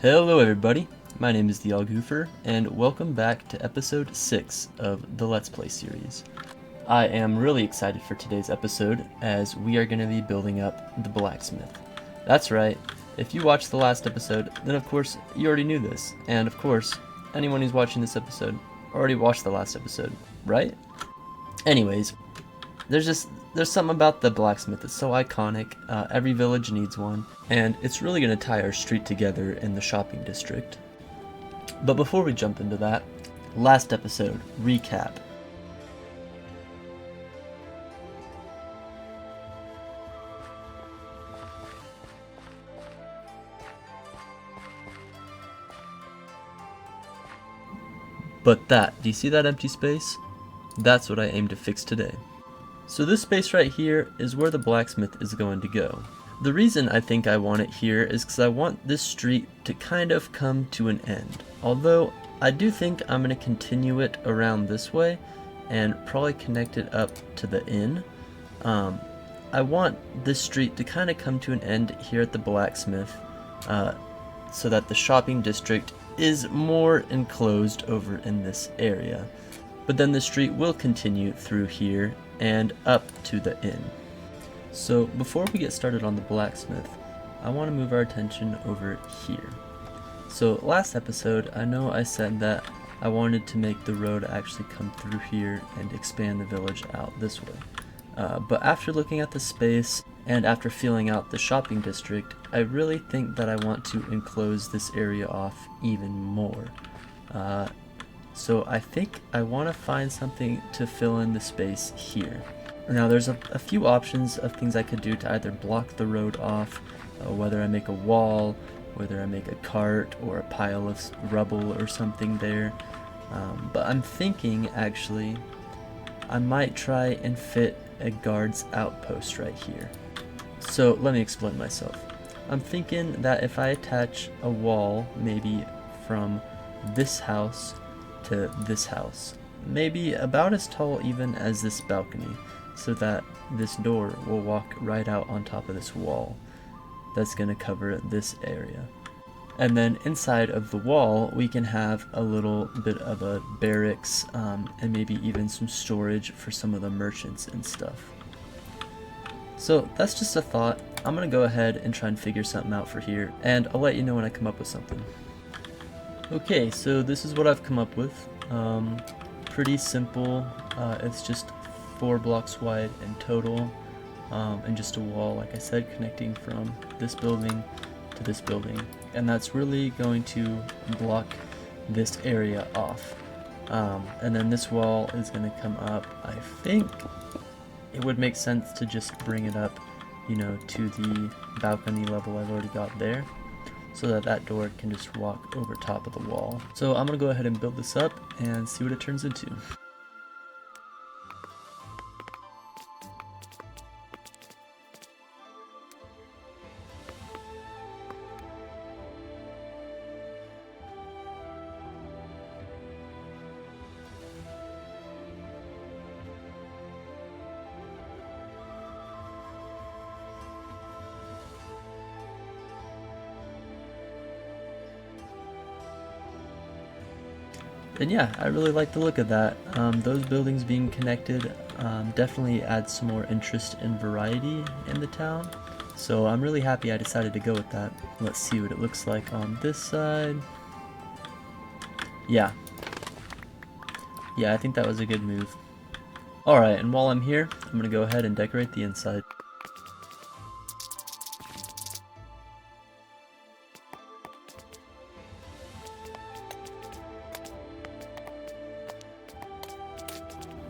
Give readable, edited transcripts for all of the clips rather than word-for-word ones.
Hello everybody, my name is the Algoofer, and welcome back to episode 6 of the Let's Play series. I am really excited for today's episode, as we are going to be building up the Blacksmith. That's right, if you watched the last episode, then of course you already knew this, and of course, anyone who's watching this episode already watched the last episode, right? Anyways, there's something about the Blacksmith that's so iconic. Every village needs one, and it's really going to tie our street together in the shopping district. But before we jump into that, last episode recap. But do you see that empty space? That's what I aim to fix today. So this space right here is where the blacksmith is going to go. The reason I think I want it here is because I want this street to kind of come to an end. Although I do think I'm going to continue it around this way and probably connect it up to the inn. I want this street to kind of come to an end here at the blacksmith so that the shopping district is more enclosed over in this area. But then the street will continue through here and up to the inn. So before we get started on the blacksmith, I want to move our attention over here. So last episode, I know I said that I wanted to make the road actually come through here and expand the village out this way. But after looking at the space and after feeling out the shopping district, I really think that I want to enclose this area off even more. So I think I want to find something to fill in the space here. Now there's a few options of things I could do to either block the road off, whether I make a wall, whether I make a cart or a pile of rubble or something there. But I'm thinking actually I might try and fit a guard's outpost right here. So let me explain myself. I'm thinking that if I attach a wall maybe from this house to this house, maybe about as tall even as this balcony, so that this door will walk right out on top of this wall that's going to cover this area. And then inside of the wall we can have a little bit of a barracks and maybe even some storage for some of the merchants and stuff. So that's just a thought. I'm going to go ahead and try and figure something out for here, and I'll let you know when I come up with something. Okay, so this is what I've come up with. Pretty simple. It's just 4 blocks wide in total, and just a wall, like I said, connecting from this building to this building, and that's really going to block this area off. And then this wall is going to come up. I think it would make sense to just bring it up, to the balcony level I've already got there, so that that door can just walk over top of the wall. So I'm gonna go ahead and build this up and see what it turns into. And yeah, I really like the look of that. Those buildings being connected definitely adds some more interest and variety in the town. So I'm really happy I decided to go with that. Let's see what it looks like on this side. Yeah, I think that was a good move. Alright, and while I'm here, I'm going to go ahead and decorate the inside.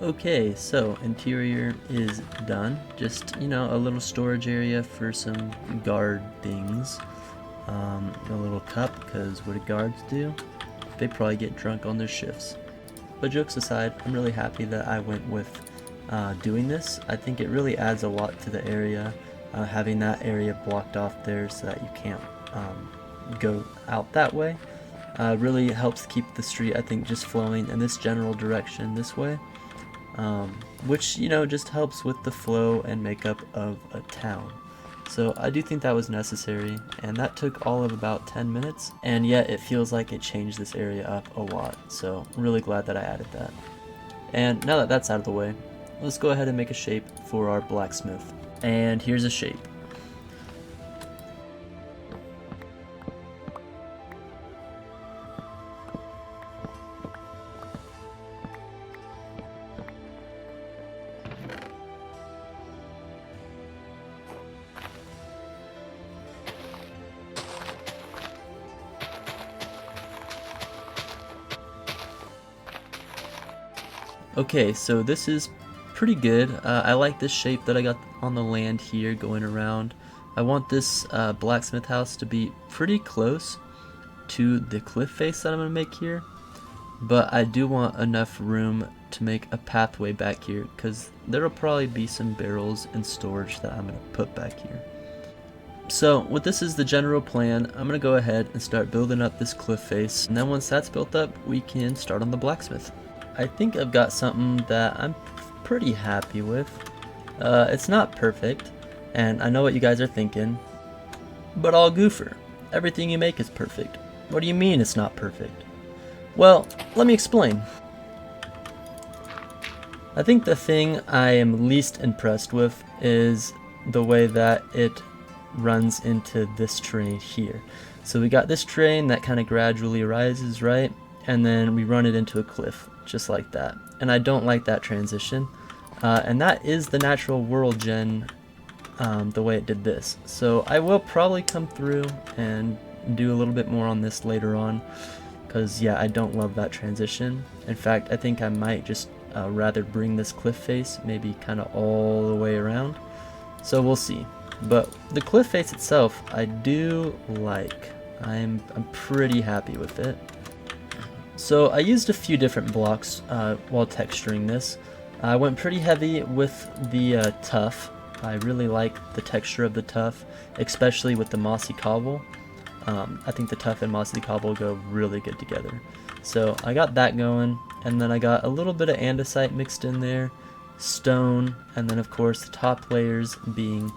Okay, so interior is done. Just, a little storage area for some guard things. A little cup, because what do guards do? They probably get drunk on their shifts. But jokes aside, I'm really happy that I went with doing this. I think it really adds a lot to the area, having that area blocked off there so that you can't go out that way. Really helps keep the street, I think, just flowing in this general direction this way. Which, just helps with the flow and makeup of a town. So I do think that was necessary, and that took all of about 10 minutes, and yet it feels like it changed this area up a lot, so I'm really glad that I added that. And now that that's out of the way, let's go ahead and make a shape for our blacksmith. And here's a shape. Okay, so this is pretty good. I like this shape that I got on the land here going around. I want this blacksmith house to be pretty close to the cliff face that I'm going to make here, but I do want enough room to make a pathway back here because there will probably be some barrels and storage that I'm going to put back here. So with this as the general plan, I'm going to go ahead and start building up this cliff face, and then once that's built up, we can start on the blacksmith. I think I've got something that I'm pretty happy with. It's not perfect, and I know what you guys are thinking, but all goofer. Everything you make is perfect. What do you mean it's not perfect? Well, let me explain. I think the thing I am least impressed with is the way that it runs into this terrain here. So we got this terrain that kind of gradually rises, right? And then we run it into a cliff, just like that. And I don't like that transition. And that is the natural world gen, the way it did this. So I will probably come through and do a little bit more on this later on, because yeah, I don't love that transition. In fact, I think I might just rather bring this cliff face maybe kind of all the way around. So we'll see. But the cliff face itself, I do like. I'm pretty happy with it. So I used a few different blocks while texturing this. I went pretty heavy with the tuff. I really like the texture of the tuff, especially with the mossy cobble. I think the tuff and mossy cobble go really good together. So I got that going, and then I got a little bit of andesite mixed in there, stone, and then of course the top layers being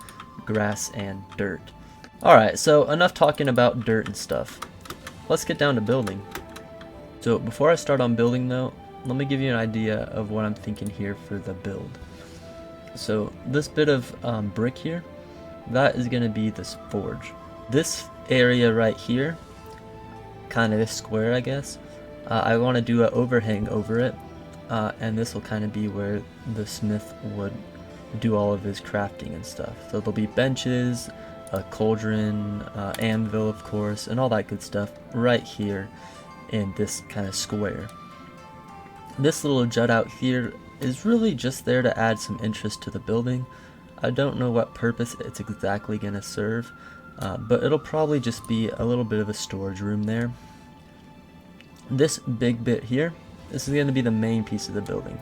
grass and dirt. Alright, so enough talking about dirt and stuff. Let's get down to building. So before I start on building though, let me give you an idea of what I'm thinking here for the build. So this bit of brick here, that is going to be this forge. This area right here, kind of this square I guess, I want to do an overhang over it, and this will kind of be where the smith would do all of his crafting and stuff. So there'll be benches, a cauldron, anvil of course, and all that good stuff right here in this kind of square. This little jut out here is really just there to add some interest to the building. I don't know what purpose it's exactly going to serve, but it'll probably just be a little bit of a storage room there. This big bit here, this is going to be the main piece of the building.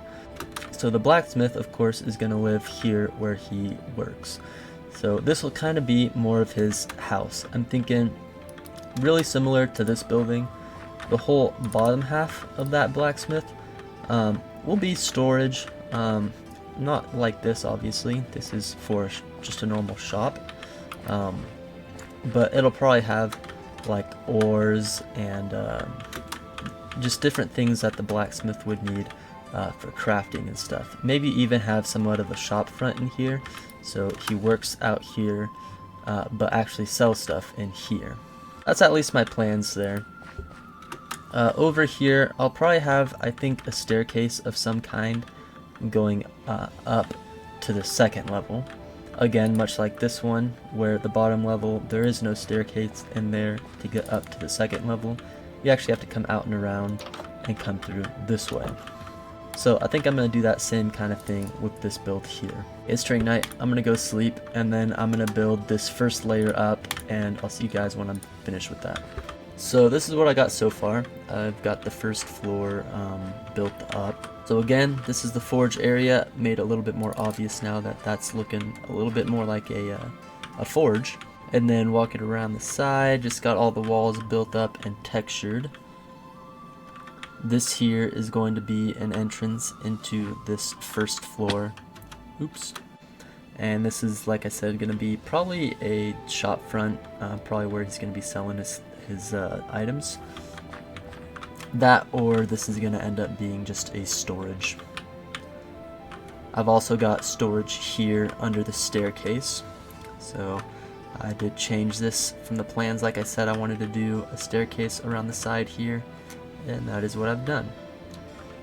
So the blacksmith of course is going to live here where he works. So this will kind of be more of his house. I'm thinking really similar to this building. The whole bottom half of that blacksmith will be storage, not like this obviously. This is for just a normal shop, but it'll probably have like ores and just different things that the blacksmith would need for crafting and stuff. Maybe even have somewhat of a shop front in here, so he works out here but actually sells stuff in here. That's at least my plans there. Over here, I'll probably have, I think, a staircase of some kind going up to the second level. Again, much like this one, where the bottom level, there is no staircase in there to get up to the second level. You actually have to come out and around and come through this way. So I think I'm going to do that same kind of thing with this build here. It's during night, I'm going to go sleep, and then I'm going to build this first layer up, and I'll see you guys when I'm finished with that. So this is what I got so far. I've got the first floor built up. So again, this is the forge area, made a little bit more obvious now that that's looking a little bit more like a forge. And then walking around the side, just got all the walls built up and textured. This here is going to be an entrance into this first floor. Oops. And this is, like I said, going to be probably a shop front, probably where he's going to be selling his items. That, or this is going to end up being just a storage. I've also got storage here under the staircase. So I did change this from the plans. Like I said, I wanted to do a staircase around the side here, and that is what I've done.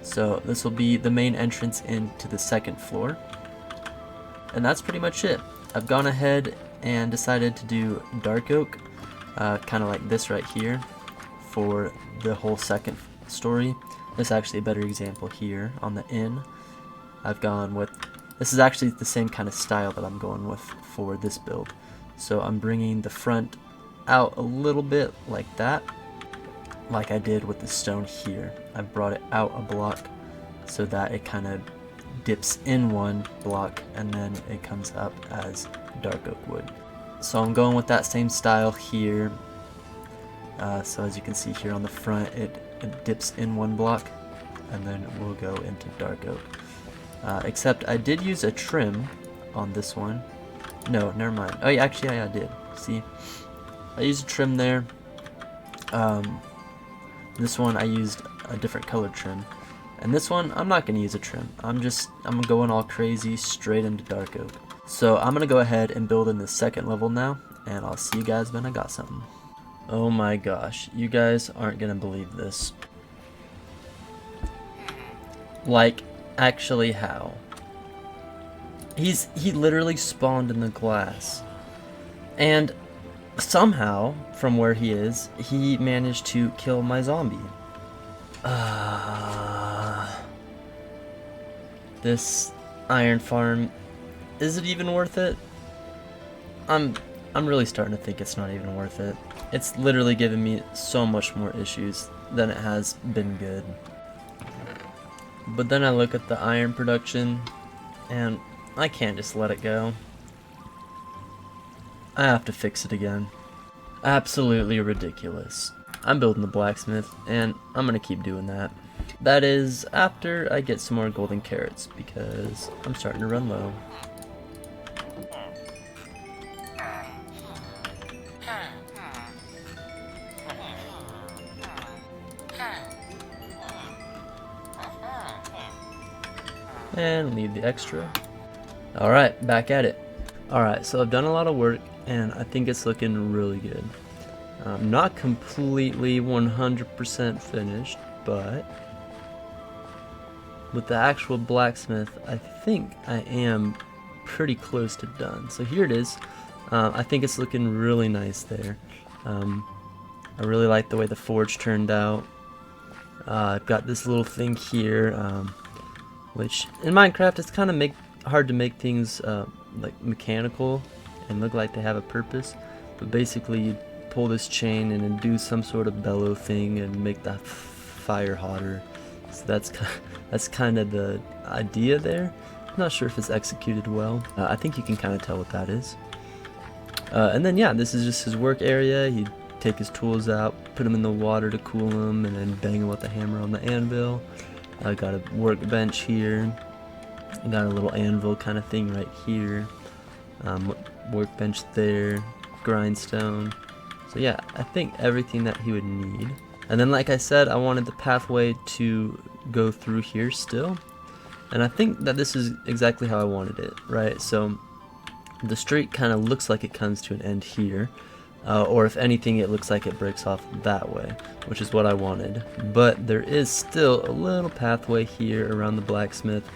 So this will be the main entrance into the second floor. And that's pretty much it. I've gone ahead and decided to do dark oak, kind of like this right here, for the whole second story. This is actually a better example here on the inn. I've gone with, this is actually the same kind of style that I'm going with for this build. So I'm bringing the front out a little bit like that, like I did with the stone here. I brought it out a block so that it kind of dips in one block and then it comes up as dark oak wood. So I'm going with that same style here. So as you can see here on the front, it dips in one block and then we'll go into dark oak. Except I did use a trim on this one. No, never mind. Oh yeah, actually I did. See, I used a trim there. This one I used a different color trim. And this one, I'm not going to use a trim. I'm going all crazy straight into dark oak. So I'm going to go ahead and build in the second level now, and I'll see you guys when I got something. Oh my gosh, you guys aren't going to believe this. Like, actually how? He literally spawned in the glass. And somehow, from where he is, he managed to kill my zombie. This iron farm, is it even worth it? I'm really starting to think it's not even worth it. It's literally given me so much more issues than it has been good. But then I look at the iron production and I can't just let it go. I have to fix it again. Absolutely ridiculous. I'm building the blacksmith and I'm gonna keep doing that. That is after I get some more golden carrots because I'm starting to run low. And leave the extra. Alright, back at it. Alright, so I've done a lot of work and I think it's looking really good. Not completely 100% finished, but with the actual blacksmith, I think I am pretty close to done. So here it is. I think it's looking really nice there. I really like the way the forge turned out. I've got this little thing here, which in Minecraft it's kind of hard to make things like mechanical and look like they have a purpose. But basically you pull this chain and then do some sort of bellow thing and make that fire hotter. So that's kind of the idea there. I'm not sure if it's executed well. I think you can kind of tell what that is. And then yeah, this is just his work area. He'd take his tools out, put them in the water to cool them, and then bang them with the hammer on the anvil. I got a workbench here. I got a little anvil kind of thing right here. Workbench there, grindstone. So yeah, I think everything that he would need. And then like I said, I wanted the pathway to go through here still. And I think that this is exactly how I wanted it, right? So the street kind of looks like it comes to an end here. Or if anything, it looks like it breaks off that way, which is what I wanted. But there is still a little pathway here around the blacksmith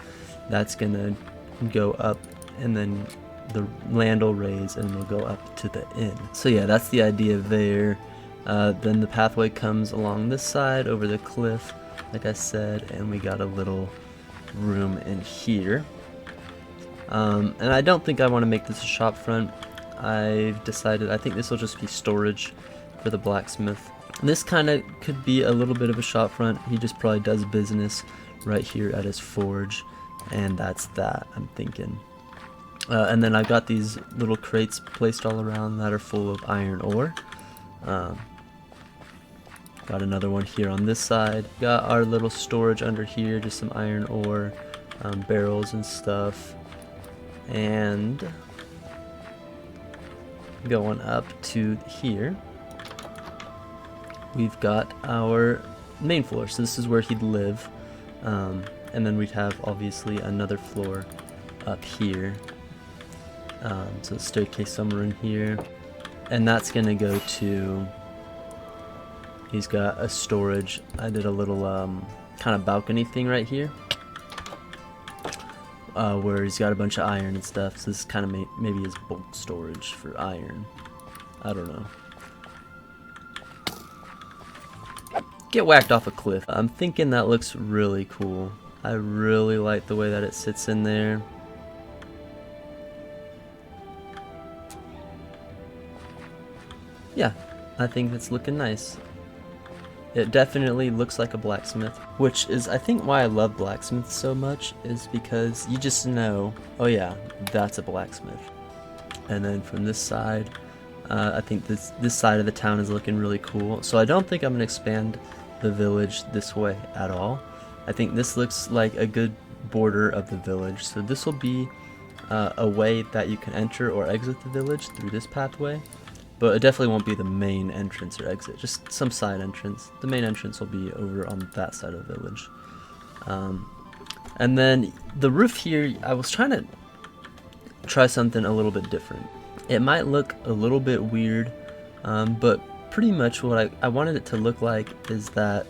that's gonna go up, and then the land will raise and we'll go up to the inn. So yeah, that's the idea there. Then the pathway comes along this side over the cliff, like I said, and we got a little room in here. And I don't think I want to make this a shop front. I've decided I think this will just be storage for the blacksmith. This kind of could be a little bit of a shop front. He just probably does business right here at his forge, and that's that, I'm thinking. And then I've got these little crates placed all around that are full of iron ore. Got another one here on this side. Got our little storage under here, just some iron ore, barrels and stuff. And going up to here, we've got our main floor. So this is where he'd live. And then we'd have obviously another floor up here. So a staircase somewhere in here. And that's gonna go to, he's got a storage. I did a little kind of balcony thing right here. Where he's got a bunch of iron and stuff. So this is kind of maybe his bulk storage for iron. I don't know. Get whacked off a cliff. I'm thinking that looks really cool. I really like the way that it sits in there. Yeah, I think it's looking nice. It definitely looks like a blacksmith, which is I think why I love blacksmiths so much, is because you just know, oh yeah, that's a blacksmith. And then from this side, I think this side of the town is looking really cool. So I don't think I'm going to expand the village this way at all. I think this looks like a good border of the village. So this will be a way that you can enter or exit the village through this pathway. But it definitely won't be the main entrance or exit, just some side entrance. The main entrance will be over on that side of the village. And then the roof here, I was trying to try something a little bit different. It might look a little bit weird, but pretty much what I wanted it to look like is that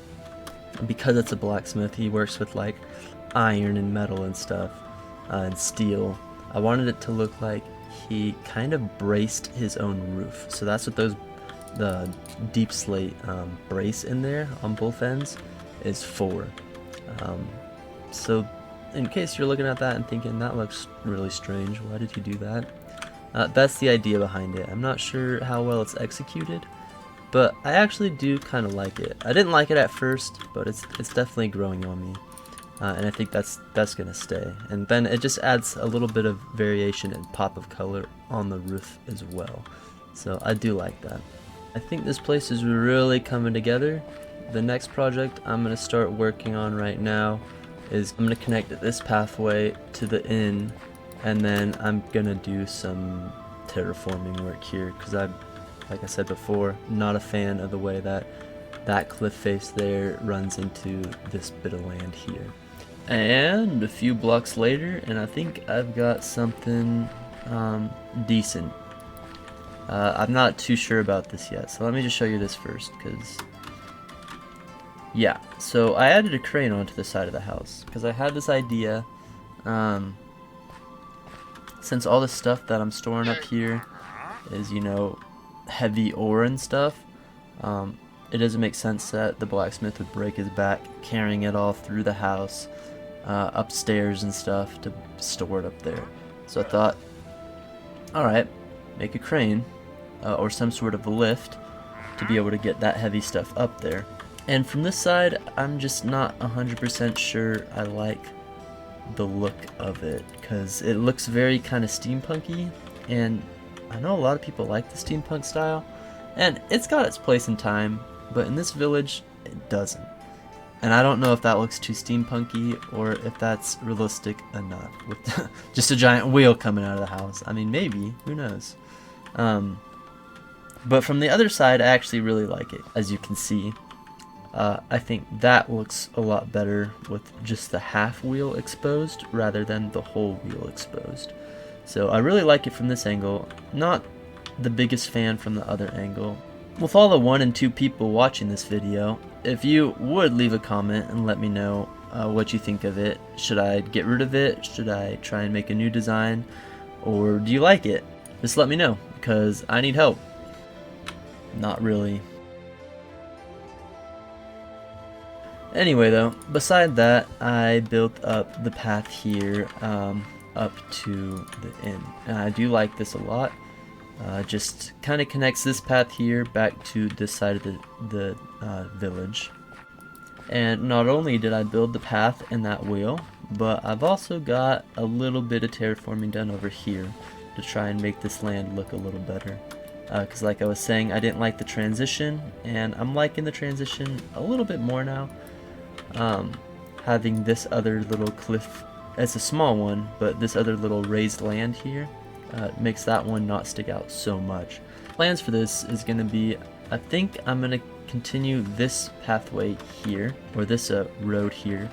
because it's a blacksmith, he works with like iron and metal and stuff, and steel. I wanted it to look like he kind of braced his own roof. So that's what the deep slate brace in there on both ends is for. So in case you're looking at that and thinking that looks really strange, why did you do that? That's the idea behind it. I'm not sure how well it's executed, but I actually do kind of like it. I didn't like it at first, but it's definitely growing on me. And I think that's gonna stay. And then it just adds a little bit of variation and pop of color on the roof as well. So I do like that. I think this place is really coming together. The next project I'm gonna start working on right now is I'm gonna connect this pathway to the inn, and then I'm gonna do some terraforming work here because like I said before, not a fan of the way that cliff face there runs into this bit of land here. And a few blocks later, and I think I've got something decent. I'm not too sure about this yet, so let me just show you this first, because yeah, so I added a crane onto the side of the house because I had this idea. Since all the stuff that I'm storing up here is, you know, heavy ore and stuff, it doesn't make sense that the blacksmith would break his back carrying it all through the house, upstairs and stuff to store it up there. So I thought, alright, make a crane or some sort of a lift to be able to get that heavy stuff up there. And from this side, I'm just not 100% sure I like the look of it, because it looks very kind of steampunky, and I know a lot of people like the steampunk style, and it's got its place in time, but in this village, it doesn't. And I don't know if that looks too steampunky or if that's realistic enough with just a giant wheel coming out of the house. I mean, maybe, who knows. But from the other side, I actually really like it, as you can see. I think that looks a lot better with just the half wheel exposed rather than the whole wheel exposed. So I really like it from this angle. Not the biggest fan from the other angle. With all the 1 and 2 people watching this video, if you would leave a comment and let me know what you think of it. Should I get rid of it? Should I try and make a new design? Or do you like it? Just let me know, because I need help. Not really. Anyway though, beside that, I built up the path here up to the inn. And I do like this a lot. Just kind of connects this path here back to this side of the village. And not only did I build the path in that wheel, but I've also got a little bit of terraforming done over here to try and make this land look a little better. Because like I was saying, I didn't like the transition, and I'm liking the transition a little bit more now. Having this other little cliff It's a small one, but this other little raised land here makes that one not stick out so much. Plans for this is going to be, I think I'm going to continue this pathway here, or this road here,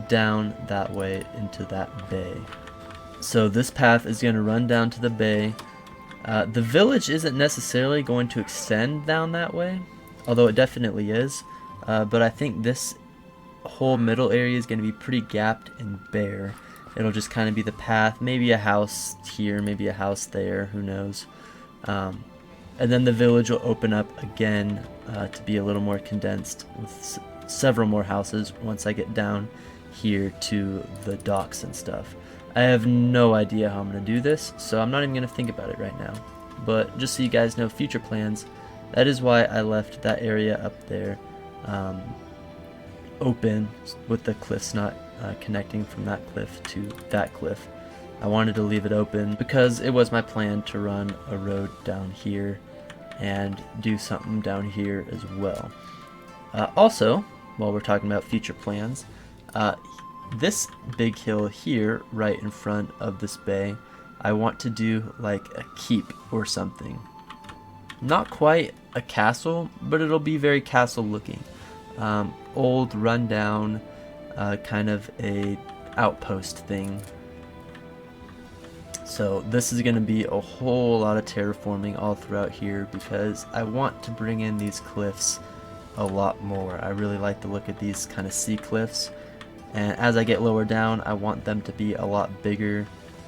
down that way into that bay. So this path is going to run down to the bay. The village isn't necessarily going to extend down that way, although it definitely is, but I think this whole middle area is going to be pretty gapped and bare. It'll just kind of be the path, maybe a house here, maybe a house there, who knows. And then the village will open up again to be a little more condensed with several more houses once I get down here to the docks and stuff. I have no idea how I'm going to do this, so I'm not even going to think about it right now. But just so you guys know future plans, that is why I left that area up there open with the cliffs not connecting from that cliff to that cliff. I wanted to leave it open because it was my plan to run a road down here and do something down here as well. Also, while we're talking about future plans, this big hill here right in front of this bay, I want to do like a keep or something. Not quite a castle, but it'll be very castle looking. Old, rundown, kind of a outpost thing. So this is going to be a whole lot of terraforming all throughout here because I want to bring in these cliffs a lot more. I really like the look of these kind of sea cliffs, and as I get lower down I want them to be a lot bigger.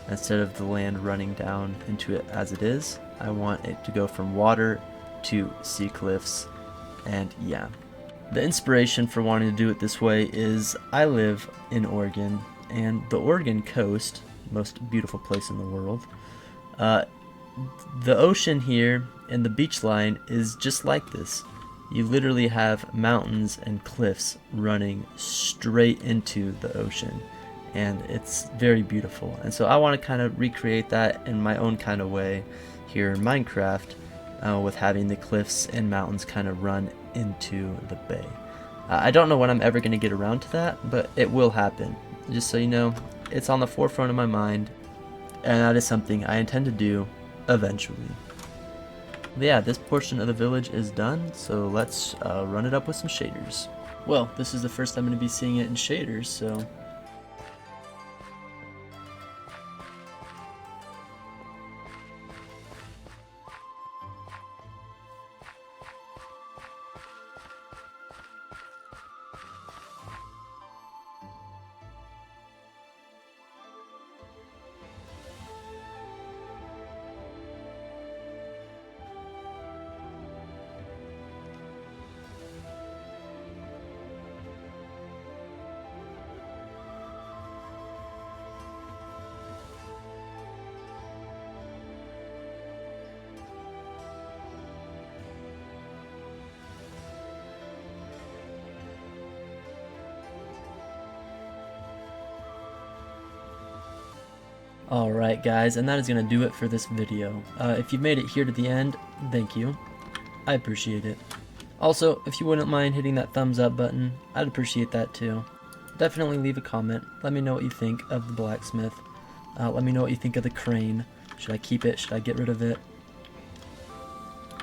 Instead of the land running down into it as it is, I want it to go from water to sea cliffs. And yeah, the inspiration for wanting to do it this way is I live in Oregon, and the Oregon coast, most beautiful place in the world, the ocean here and the beach line is just like this. You literally have mountains and cliffs running straight into the ocean, and it's very beautiful. And so I want to kind of recreate that in my own kind of way here in Minecraft, with having the cliffs and mountains kind of run into the bay. I don't know when I'm ever going to get around to that, but it will happen. Just so you know, it's on the forefront of my mind, and that is something I intend to do eventually. But yeah, this portion of the village is done, so let's run it up with some shaders. Well, this is the first time I'm going to be seeing it in shaders, so alright guys, and that is going to do it for this video. If you've made it here to the end, thank you. I appreciate it. Also, if you wouldn't mind hitting that thumbs up button, I'd appreciate that too. Definitely leave a comment. Let me know what you think of the blacksmith. Let me know what you think of the crane. Should I keep it? Should I get rid of it?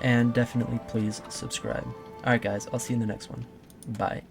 And definitely please subscribe. Alright guys, I'll see you in the next one. Bye.